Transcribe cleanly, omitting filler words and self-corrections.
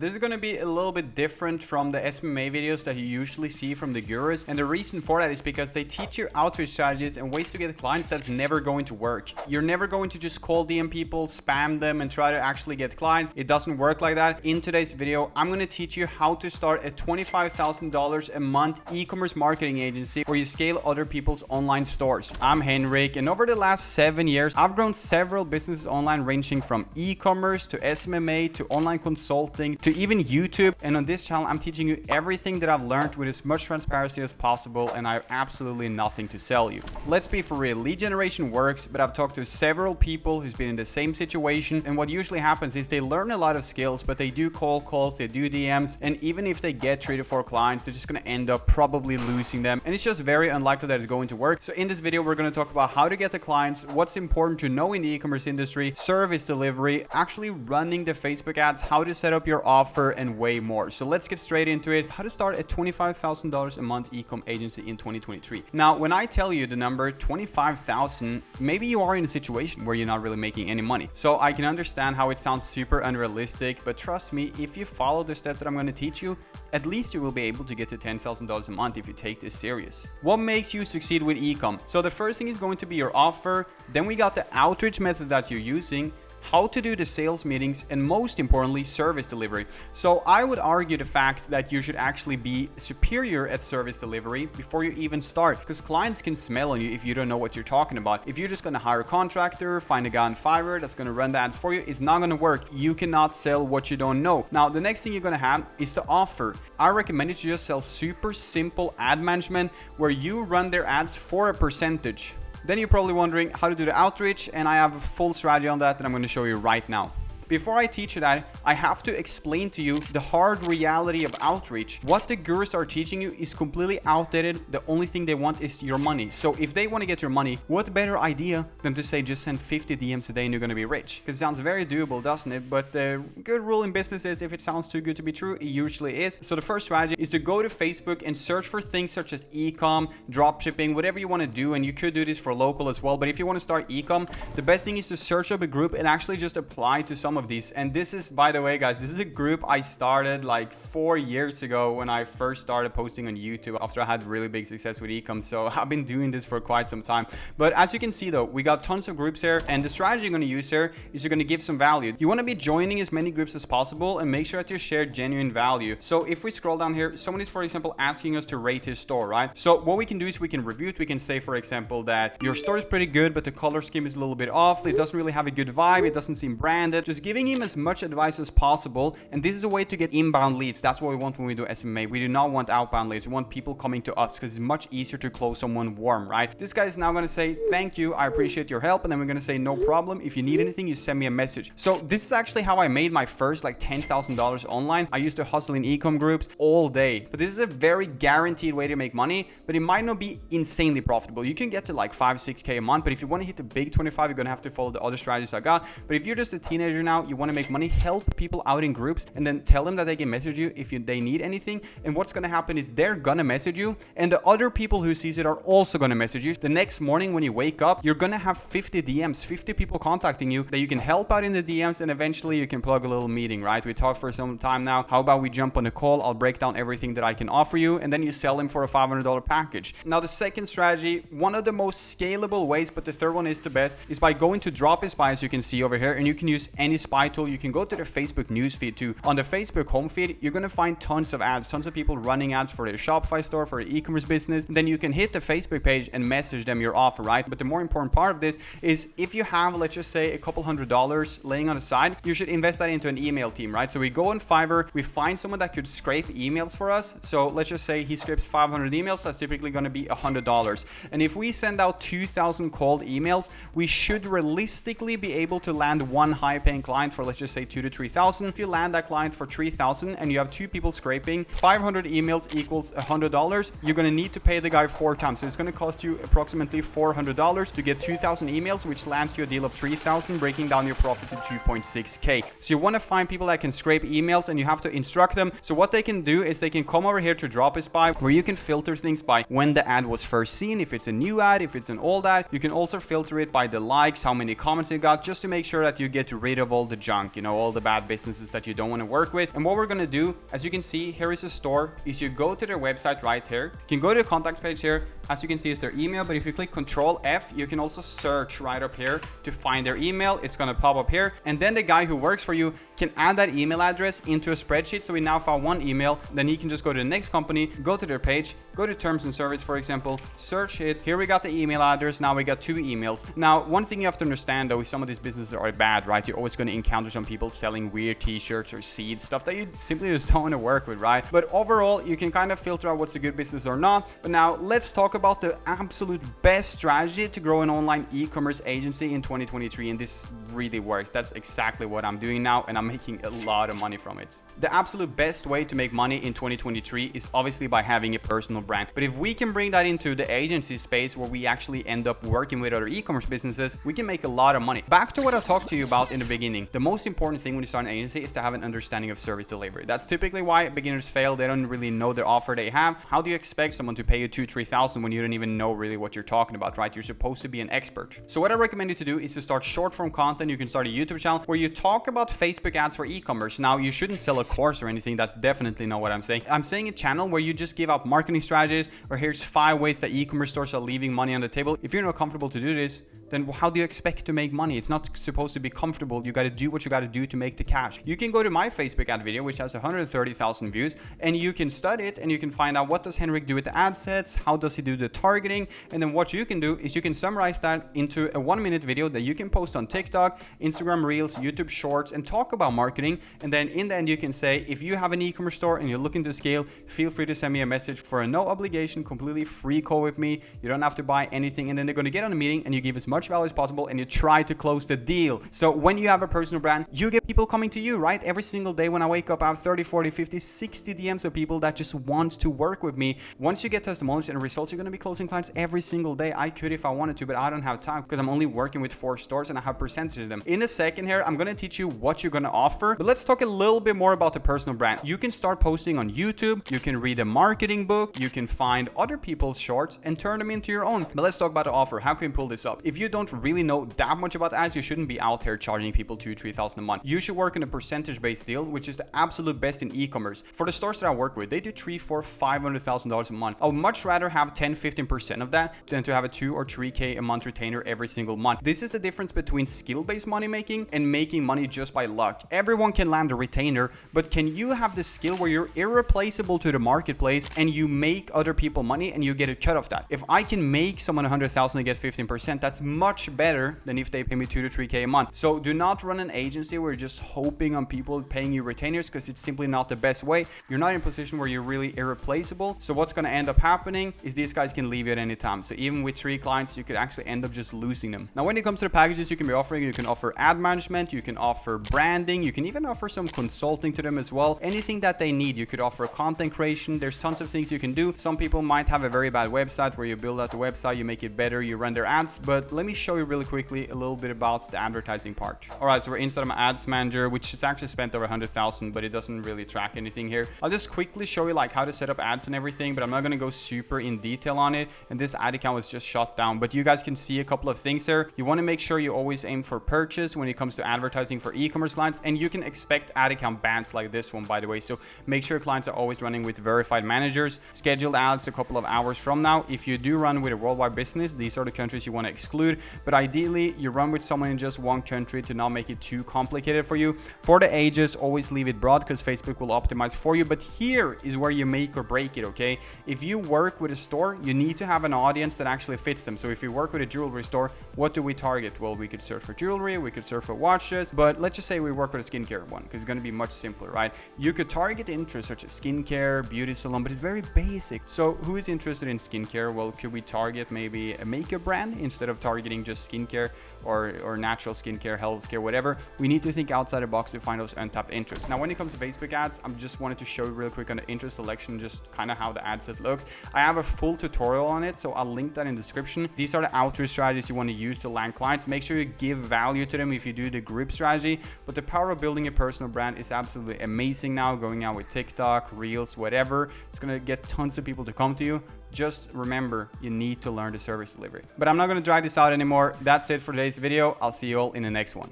This is going to be a little bit different from the SMMA videos that you usually see from the gurus, and the reason for that is because they teach you outreach strategies and ways to get clients that's never going to work. You're never going to just call DM people, spam them, and try to actually get clients. It doesn't work like that. In today's video, I'm going to teach you how to start a $25,000 a month e-commerce marketing agency where you scale other people's online stores. I'm Henrik, and over the last 7 years, I've grown several businesses online, ranging from e-commerce to SMMA to online consulting to even YouTube. And on this channel, I'm teaching you everything that I've learned with as much transparency as possible, and I have absolutely nothing to sell you. Let's be for real, lead generation works, but I've talked to several people who's been in the same situation, and what usually happens is they learn a lot of skills, but they do cold calls, they do DMs, and even if they get 3 to 4 clients, they're just going to end up probably losing them, and it's just very unlikely that it's going to work. So in this video, we're going to talk about how to get the clients, what's important to know in the e-commerce industry, service delivery, actually running the Facebook ads, how to set up your offer, and way more. So let's get straight into it. How to start a $25,000 a month e-com agency in 2023. Now, when I tell you the number 25,000, maybe you are in a situation where you're not really making any money. So I can understand how it sounds super unrealistic, but trust me, if you follow the steps that I'm going to teach you, at least you will be able to get to $10,000 a month if you take this serious. What makes you succeed with e-com? So the first thing is going to be your offer. Then we got the outreach method that you're using, how to do the sales meetings, and most importantly, service delivery. So I would argue the fact that you should actually be superior at service delivery before you even start, because clients can smell on you if you don't know what you're talking about. If you're just going to hire a contractor, find a guy on Fiverr that's going to run the ads for you, it's not going to work. You cannot sell what you don't know. Now, the next thing you're going to have is the offer. I recommend you to just sell super simple ad management where you run their ads for a percentage. Then you're probably wondering how to do the outreach, and I have a full strategy on that I'm going to show you right now. Before I teach you that, I have to explain to you the hard reality of outreach. What the gurus are teaching you is completely outdated. The only thing they want is your money. So if they want to get your money, what better idea than to say just send 50 DMs a day and you're going to be rich? Because it sounds very doable, doesn't it? But the good rule in business is if it sounds too good to be true, it usually is. So the first strategy is to go to Facebook and search for things such as e-com, dropshipping, whatever you want to do. And you could do this for local as well. But if you want to start e-com, the best thing is to search up a group and actually just apply to some of these. And this is, by the way, guys, this is a group I started like 4 years ago when I first started posting on YouTube after I had really big success with ecom. So I've been doing this for quite some time. But as you can see though, we got tons of groups here, and the strategy you're going to use here is you're going to give some value. You want to be joining as many groups as possible and make sure that you share genuine value. So if we scroll down here, someone is, for example, asking us to rate his store, right? So what we can do is we can review it. We can say, for example, that your store is pretty good, but the color scheme is a little bit off. It doesn't really have a good vibe. It doesn't seem branded. Just giving him as much advice as possible, and this is a way to get inbound leads. That's what we want when we do SMMA. We do not want outbound leads. We want people coming to us because it's much easier to close someone warm, right? This guy is now going to say, thank you, I appreciate your help, and then we're going to say, no problem. If you need anything, you send me a message. So this is actually how I made my first like $10,000 online. I used to hustle in ecom groups all day, but this is a very guaranteed way to make money, but it might not be insanely profitable. You can get to like 5-6K a month, but if you want to hit the big 25, you're going to have to follow the other strategies I got. But if you're just a teenager now, you want to make money, help people out in groups and then tell them that they can message you if they need anything. And what's going to happen is they're going to message you, and the other people who sees it are also going to message you. The next morning when you wake up, you're going to have 50 DMs, 50 people contacting you that you can help out in the DMs, and eventually you can plug a little meeting, right? We talked for some time now. How about we jump on a call? I'll break down everything that I can offer you, and then you sell them for a $500 package. Now, the second strategy, one of the most scalable ways, but the third one is the best, is by going to Drop a Spy, as you can see over here, and you can use any spy tool. You can go to the Facebook newsfeed too. On the Facebook home feed, you're going to find tons of ads, tons of people running ads for their Shopify store, for their e-commerce business. And then you can hit the Facebook page and message them your offer, right? But the more important part of this is if you have, let's just say, a couple $100 laying on the side, you should invest that into an email team, right? So we go on Fiverr, we find someone that could scrape emails for us. So let's just say he scrapes 500 emails. That's typically going to be $100. And if we send out 2,000 cold emails, we should realistically be able to land one high paying client for, let's just say, 2,000 to 3,000. If you land that client for 3,000 and you have 2 people scraping, 500 emails equals $100. You're going to need to pay the guy 4 times. So it's going to cost you approximately $400 to get 2,000 emails, which lands you a deal of 3,000, breaking down your profit to 2.6K. So you want to find people that can scrape emails, and you have to instruct them. So what they can do is they can come over here to Drop a Spy, where you can filter things by when the ad was first seen, if it's a new ad, if it's an old ad. You can also filter it by the likes, how many comments you got, just to make sure that you get rid of all all the junk, you know, all the bad businesses that you don't want to work with. And what we're going to do, as you can see, here is a store, is you go to their website right here. You can go to the contacts page here. As you can see, it's their email, but if you click Control F, you can also search right up here to find their email. It's going to pop up here. And then the guy who works for you can add that email address into a spreadsheet. So we now found one email. Then he can just go to the next company, go to their page, go to terms and service, for example, search it. Here we got the email address. Now we got 2 emails. Now, one thing you have to understand though, is some of these businesses are bad, right? You're always going to encounter some people selling weird t-shirts or seeds, stuff that you simply just don't want to work with, right? But overall, you can kind of filter out what's a good business or not. But now let's talk about the absolute best strategy to grow an online e-commerce agency in 2023. And this really works. That's exactly what I'm doing now, and I'm making a lot of money from it. The absolute best way to make money in 2023 is obviously by having a personal brand. But if we can bring that into the agency space where we actually end up working with other e-commerce businesses, we can make a lot of money. Back to what I talked to you about in the beginning. The most important thing when you start an agency is to have an understanding of service delivery. That's typically why beginners fail. They don't really know the offer they have. How do you expect someone to pay you $2,000-3,000 when you don't even know really what you're talking about, right? You're supposed to be an expert. So what I recommend you to do is to start short form content. You can start a YouTube channel where you talk about Facebook ads for e-commerce. Now, you shouldn't sell a course or anything. That's definitely not what I'm saying. I'm saying a channel where you just give out marketing strategies, or here's 5 ways that e-commerce stores are leaving money on the table. If you're not comfortable to do this, then how do you expect to make money? It's not supposed to be comfortable. You got to do what you got to do to make the cash. You can go to my Facebook ad video, which has 130,000 views, and you can study it and you can find out what does Henrik do with the ad sets, how does he do the targeting, and then what you can do is you can summarize that into a 1-minute video that you can post on TikTok, Instagram Reels, YouTube Shorts, and talk about marketing. And then in the end, you can say, if you have an e-commerce store and you're looking to scale, feel free to send me a message for a no obligation, completely free call with me. You don't have to buy anything, and then they're going to get on a meeting and you give as much value as possible and you try to close the deal. So when you have a personal brand, you get people coming to you, right? Every single day when I wake up, I have 30, 40, 50, 60 DMs of people that just want to work with me. Once you get testimonials and results, you're going to be closing clients every single day. I could if I wanted to, but I don't have time because I'm only working with 4 stores and I have percentage of them. In a second here, I'm going to teach you what you're going to offer, but let's talk a little bit more about the personal brand. You can start posting on YouTube. You can read a marketing book. You can find other people's shorts and turn them into your own. But let's talk about the offer. How can you pull this up? If you don't really know that much about ads, you shouldn't be out here charging people $2,000-3,000 a month. You should work in a percentage-based deal, which is the absolute best in e-commerce. For the stores that I work with, they do $300,000-400,000 $500,000 a month. I would much rather have 10-15% of that than to have a 2 or 3K a month retainer every single month. This is the difference between skill-based money making and making money just by luck. Everyone can land a retainer, but can you have the skill where you're irreplaceable to the marketplace and you make other people money and you get a cut of that? If I can make someone $100,000 and get 15%, that's much better than if they pay me 2-3K a month. So do not run an agency where you're just hoping on people paying you retainers, because it's simply not the best way. You're not in a position where you're really irreplaceable. So what's going to end up happening is these guys can leave you at any time. So even with 3 clients, you could actually end up just losing them. Now, when it comes to the packages you can be offering, you can offer ad management, you can offer branding, you can even offer some consulting to them as well. Anything that they need. You could offer content creation. There's tons of things you can do. Some people might have a very bad website where you build out the website, you make it better, you run their ads. But let me show you really quickly a little bit about the advertising part. All right, so we're inside of my ads manager, which is actually spent over 100,000, but it doesn't really track anything here. I'll just quickly show you like how to set up ads and everything, but I'm not going to go super in detail on it. And this ad account was just shut down, but you guys can see a couple of things there. You want to make sure you always aim for purchase when it comes to advertising for e-commerce clients, and you can expect ad account bans like this one, by the way. So make sure clients are always running with verified managers. Scheduled ads a couple of hours from now. If you do run with a worldwide business, these are the countries you want to exclude, but ideally you run with someone in just one country to not make it too complicated for you. For the ages, always leave it broad because Facebook will optimize for you, but here is where you make or break it, okay? If you work with a store, you need to have an audience that actually fits them. So if you work with a jewelry store, what do we target? Well, we could search for jewelry, we could search for watches, but let's just say we work with a skincare one because it's going to be much simpler, right? You could target interests such as skincare, beauty salon, but it's very basic. So who is interested in skincare? Well, could we target maybe a makeup brand instead of targeting just skincare or natural skincare, healthcare, whatever? We need to think outside the box to find those untapped interests. Now, when it comes to Facebook ads, I'm just wanted to show you real quick on the interest selection, just kind of how the ad set looks. I have a full tutorial on it, so I'll link that in the description. These are the outreach strategies you want to use to land clients. Make sure you give value to them if you do the group strategy, but the power of building a personal brand is absolutely amazing now. Going out with TikTok, Reels, whatever, it's going to get tons of people to come to you. Just remember, you need to learn the service delivery. But I'm not going to drag this out anymore. That's it for today's video. I'll see you all in the next one.